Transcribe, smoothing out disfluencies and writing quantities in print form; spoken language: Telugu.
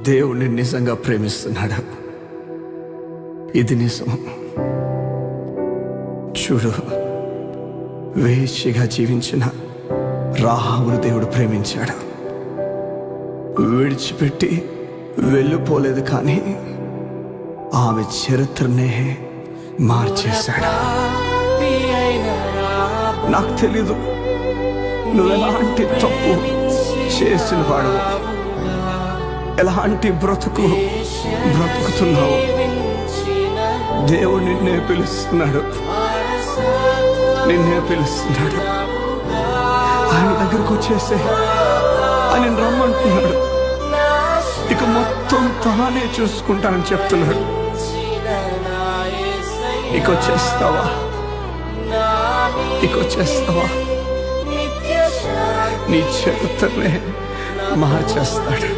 దేవుణ్ణి నిజంగా ప్రేమిస్తున్నాడు. ఇది నిజం. చూడు, వేశ్యగా జీవించిన రాహాబును దేవుడు ప్రేమించాడు. విడిచిపెట్టి వెళ్ళిపోలేదు, కానీ ఆమె చరిత్రనే మార్చేశాడు. నాకు తెలీదు నువ్వు ఎలాంటి తప్పు చేసిన వాడు, ఎలాంటి బ్రతుకుతున్నావు. దేవుడు నిన్నే పిలుస్తున్నాడు. ఆయన దగ్గరకు వచ్చేసే ఆయన రమ్మంటున్నాడు. ఇక మొత్తం తానే చూసుకుంటానని చెప్తున్నాడు. ఇక వచ్చేస్తావా? నీ చరిత్రనే మార్చేస్తాడు.